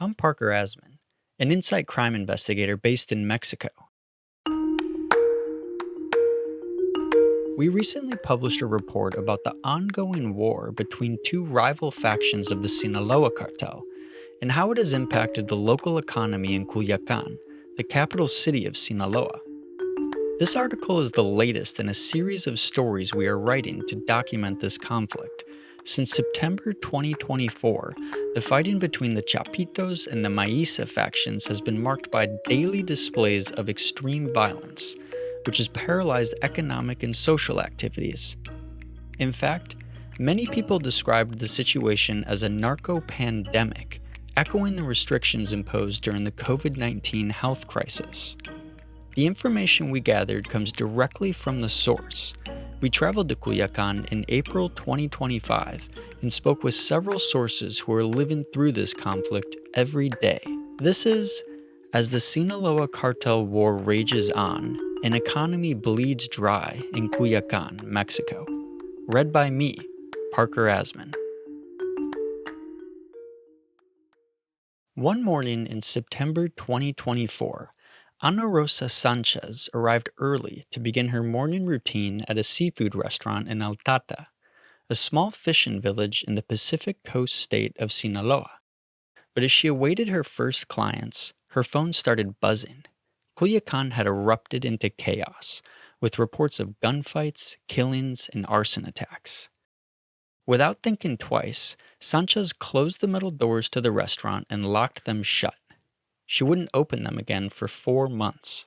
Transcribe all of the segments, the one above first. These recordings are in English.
I'm Parker Asman, an inside crime investigator based in Mexico. We recently published a report about the ongoing war between two rival factions of the Sinaloa Cartel and how it has impacted the local economy in Culiacán, the capital city of Sinaloa. This article is the latest in a series of stories we are writing to document this conflict. Since September 2024, the fighting between the Chapitos and the Mayiza factions has been marked by daily displays of extreme violence, which has paralyzed economic and social activities. In fact, many people described the situation as a narco-pandemic, echoing the restrictions imposed during the COVID-19 health crisis. The information we gathered comes directly from the source. We traveled to Culiacán in April 2025 and spoke with several sources who are living through this conflict every day. This is as the Sinaloa Cartel war rages on, an economy bleeds dry in Culiacán, Mexico. Read by me, Parker Asman. One morning in September 2024, Rosa Sánchez arrived early to begin her morning routine at a seafood restaurant in Altata, a small fishing village in the Pacific coast state of Sinaloa. But as she awaited her first clients, her phone started buzzing. Culiacán had erupted into chaos, with reports of gunfights, killings, and arson attacks. Without thinking twice, Sánchez closed the metal doors to the restaurant and locked them shut. She wouldn't open them again for 4 months.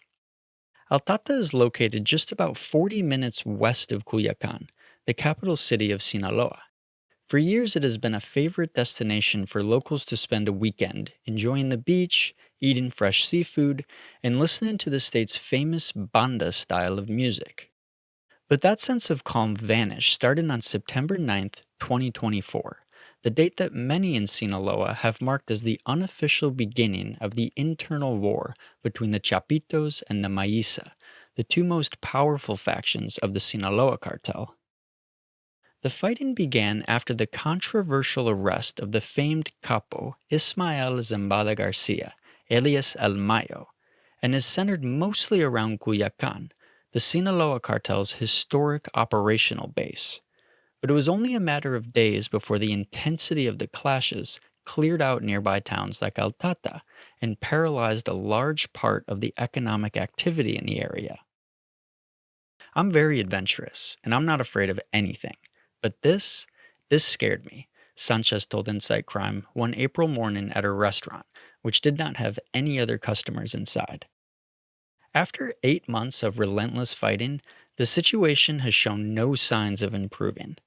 Altata is located just about 40 minutes west of Culiacán, the capital city of Sinaloa. For years, it has been a favorite destination for locals to spend a weekend, enjoying the beach, eating fresh seafood, and listening to the state's famous banda style of music. But that sense of calm vanished starting on September 9th, 2024, the date that many in Sinaloa have marked as the unofficial beginning of the internal war between the Chapitos and the Mayiza, the two most powerful factions of the Sinaloa Cartel. The fighting began after the controversial arrest of the famed capo Ismael Zambada Garcia, alias El Mayo, and is centered mostly around Culiacán, the Sinaloa Cartel's historic operational base. But it was only a matter of days before the intensity of the clashes cleared out nearby towns like Altata and paralyzed a large part of the economic activity in the area. I'm very adventurous, and I'm not afraid of anything. But this scared me, Sanchez told Insight Crime one April morning at her restaurant, which did not have any other customers inside. After 8 months of relentless fighting, the situation has shown no signs of improving.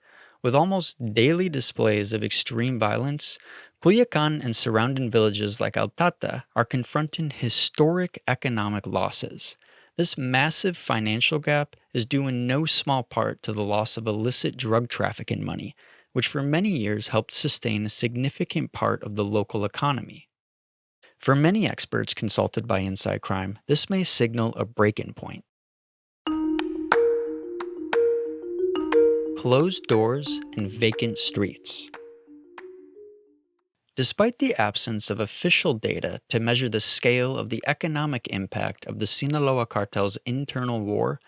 With almost daily displays of extreme violence, Culiacán and surrounding villages like Altata are confronting historic economic losses. This massive financial gap is due in no small part to the loss of illicit drug trafficking money, which for many years helped sustain a significant part of the local economy. For many experts consulted by Inside Crime, this may signal a break-in point. Closed doors and vacant streets. Despite the absence of official data to measure the scale of the economic impact of the Sinaloa Cartel's internal war,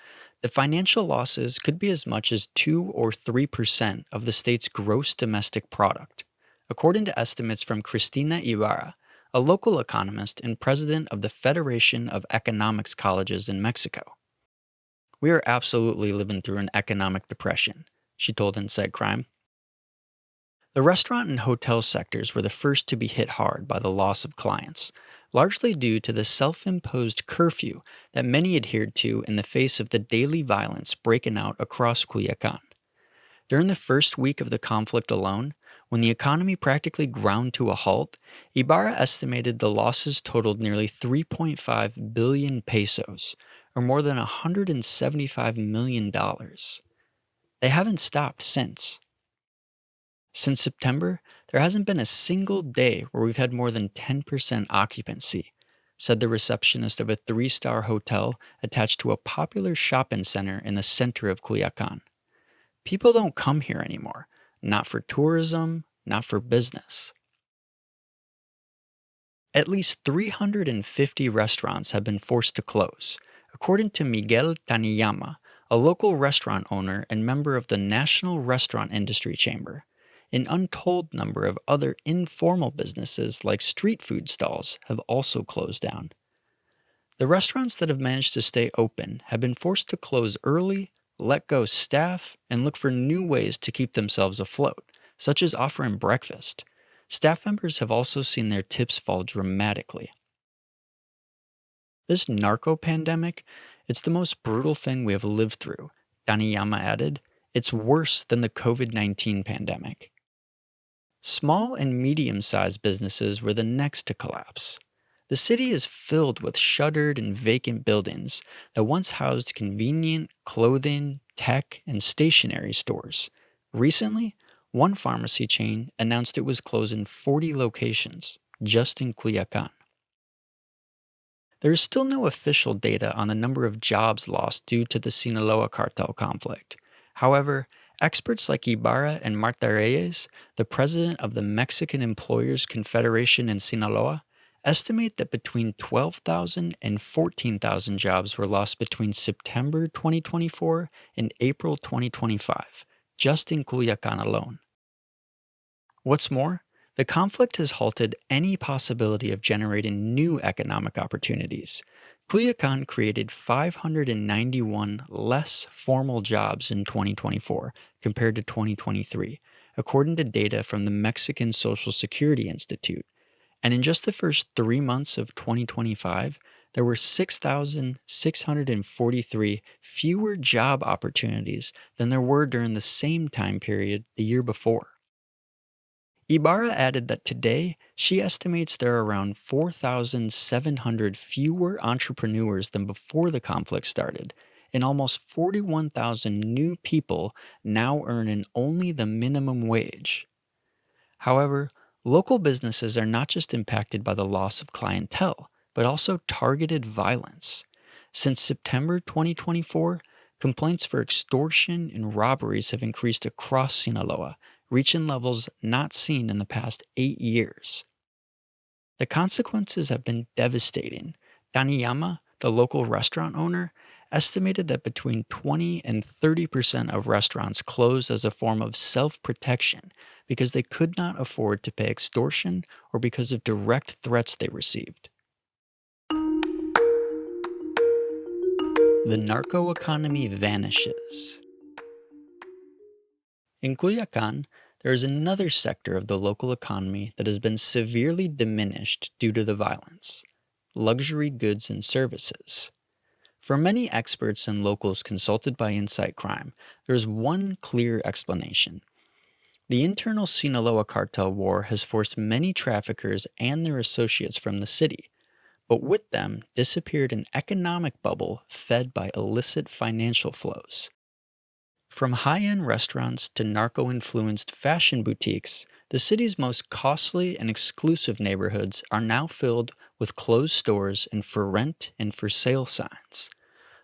the financial losses could be as much as 2 or 3% of the state's gross domestic product, according to estimates from Cristina Ibarra, a local economist and president of the Federation of Economics Colleges in Mexico. "We are absolutely living through an economic depression," she told Inside Crime. The restaurant and hotel sectors were the first to be hit hard by the loss of clients, largely due to the self-imposed curfew that many adhered to in the face of the daily violence breaking out across Culiacán. During the first week of the conflict alone, when the economy practically ground to a halt, Ibarra estimated the losses totaled nearly 3.5 billion pesos, or more than $175 million. They haven't stopped since. Since September, there hasn't been a single day where we've had more than 10% occupancy, said the receptionist of a 3-star hotel attached to a popular shopping center in the center of Culiacán. People don't come here anymore, not for tourism, not for business. At least 350 restaurants have been forced to close, according to Miguel Taniyama, a local restaurant owner and member of the National Restaurant Industry Chamber. An untold number of other informal businesses like street food stalls have also closed down. The restaurants that have managed to stay open have been forced to close early, let go staff, and look for new ways to keep themselves afloat, such as offering breakfast. Staff members have also seen their tips fall dramatically. This narco pandemic, it's the most brutal thing we have lived through, Daniyama added. It's worse than the COVID-19 pandemic. Small and medium sized businesses were the next to collapse. The city is filled with shuttered and vacant buildings that once housed convenient clothing, tech, and stationery stores. Recently, one pharmacy chain announced it was closing 40 locations just in Culiacán. There is still no official data on the number of jobs lost due to the Sinaloa Cartel conflict. However, experts like Ibarra and Marta Reyes, the president of the Mexican Employers Confederation in Sinaloa, estimate that between 12,000 and 14,000 jobs were lost between September 2024 and April 2025, just in Culiacán alone. What's more, the conflict has halted any possibility of generating new economic opportunities. Culiacán created 591 less formal jobs in 2024 compared to 2023, according to data from the Mexican Social Security Institute. And in just the first 3 months of 2025, there were 6,643 fewer job opportunities than there were during the same time period the year before. Ibarra added that today she estimates there are around 4,700 fewer entrepreneurs than before the conflict started, and almost 41,000 new people now earning only the minimum wage. However, local businesses are not just impacted by the loss of clientele, but also targeted violence. Since September 2024, complaints for extortion and robberies have increased across Sinaloa, reaching levels not seen in the past 8 years. The consequences have been devastating. Daniyama, the local restaurant owner, estimated that between 20 and 30% of restaurants closed as a form of self-protection because they could not afford to pay extortion or because of direct threats they received. The narco economy vanishes. In Culiacán, there is another sector of the local economy that has been severely diminished due to the violence: luxury goods and services. For many experts and locals consulted by Insight Crime, there is one clear explanation. The internal Sinaloa Cartel war has forced many traffickers and their associates from the city, but with them disappeared an economic bubble fed by illicit financial flows. From high-end restaurants to narco-influenced fashion boutiques, the city's most costly and exclusive neighborhoods are now filled with closed stores and for rent and for sale signs.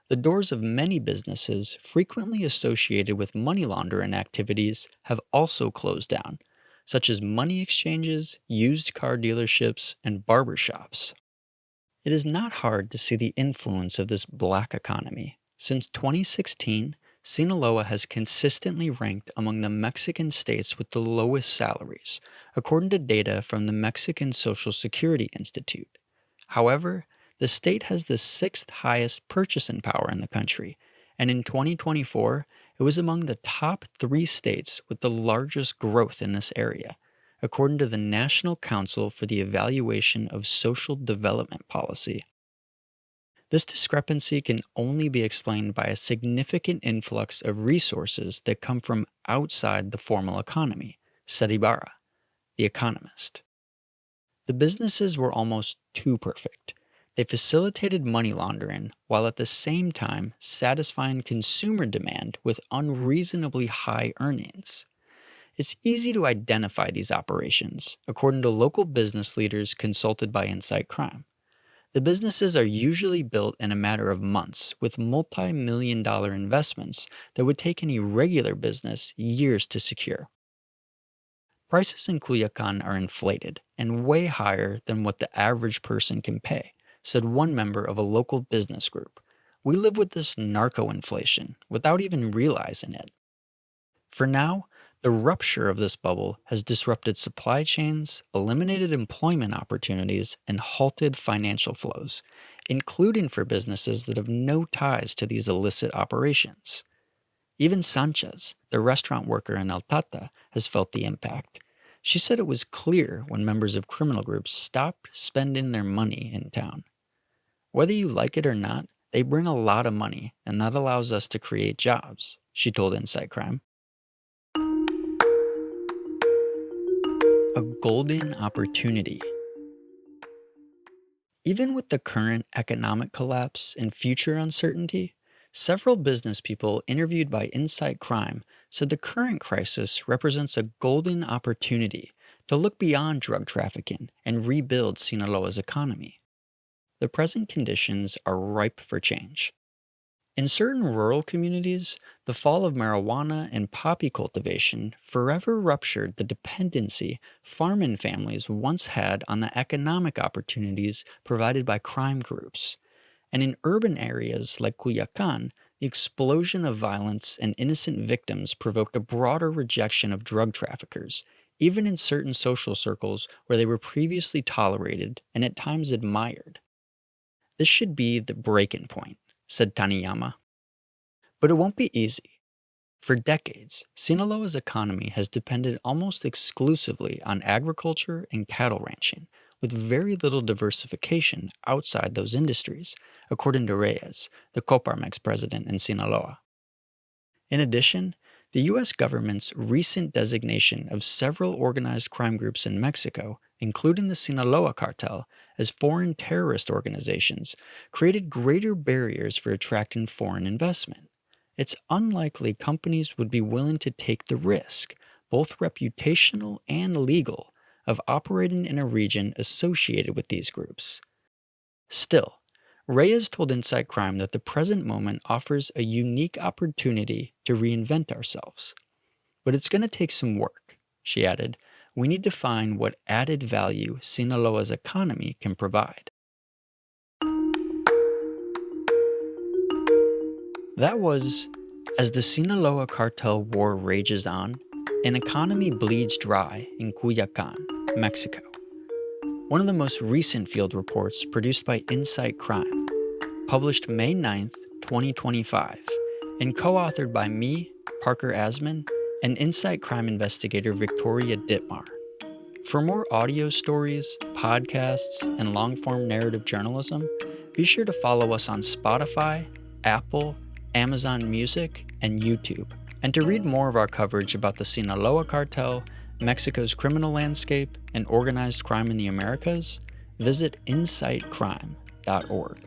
The doors of many businesses frequently associated with money laundering activities have also closed down, such as money exchanges, used car dealerships, and barbershops. It is not hard to see the influence of this black economy. Since 2016, Sinaloa has consistently ranked among the Mexican states with the lowest salaries, according to data from the Mexican Social Security Institute. However, the state has the sixth highest purchasing power in the country, and in 2024, it was among the top 3 states with the largest growth in this area, according to the National Council for the Evaluation of Social Development Policy. This discrepancy can only be explained by a significant influx of resources that come from outside the formal economy, said Ibarra, the economist. The businesses were almost too perfect. They facilitated money laundering while at the same time satisfying consumer demand with unreasonably high earnings. It's easy to identify these operations, according to local business leaders consulted by Insight Crime. The businesses are usually built in a matter of months with multi-million-dollar investments that would take any regular business years to secure. Prices in Culiacán are inflated and way higher than what the average person can pay, said one member of a local business group. We live with this narco-inflation without even realizing it. For now, the rupture of this bubble has disrupted supply chains, eliminated employment opportunities, and halted financial flows, including for businesses that have no ties to these illicit operations. Even Sanchez, the restaurant worker in Altata, has felt the impact. She said it was clear when members of criminal groups stopped spending their money in town. Whether you like it or not, they bring a lot of money, and that allows us to create jobs, she told Inside Crime. A golden opportunity. Even with the current economic collapse and future uncertainty, several business people interviewed by Inside Crime said the current crisis represents a golden opportunity to look beyond drug trafficking and rebuild Sinaloa's economy. The present conditions are ripe for change. In certain rural communities, the fall of marijuana and poppy cultivation forever ruptured the dependency farming families once had on the economic opportunities provided by crime groups. And in urban areas like Culiacán, the explosion of violence and innocent victims provoked a broader rejection of drug traffickers, even in certain social circles where they were previously tolerated and at times admired. This should be the breaking point, said Taniyama. But it won't be easy. For decades, Sinaloa's economy has depended almost exclusively on agriculture and cattle ranching, with very little diversification outside those industries, according to Reyes, the Coparmex president in Sinaloa. In addition, the U.S. government's recent designation of several organized crime groups in Mexico, including the Sinaloa Cartel, as foreign terrorist organizations, created greater barriers for attracting foreign investment. It's unlikely companies would be willing to take the risk, both reputational and legal, of operating in a region associated with these groups. Still, Reyes told Inside Crime that the present moment offers a unique opportunity to reinvent ourselves. But it's going to take some work, she added. We need to find what added value Sinaloa's economy can provide. That was, as the Sinaloa Cartel war rages on, an economy bleeds dry in Culiacán, Mexico. One of the most recent field reports produced by Inside Crime, published May 9th, 2025, and co-authored by me, Parker Asman, and Inside Crime investigator Victoria Dittmar. For more audio stories, podcasts, and long-form narrative journalism, be sure to follow us on Spotify, Apple, Amazon Music, and YouTube. And to read more of our coverage about the Sinaloa Cartel, Mexico's criminal landscape, and organized crime in the Americas, visit insightcrime.org.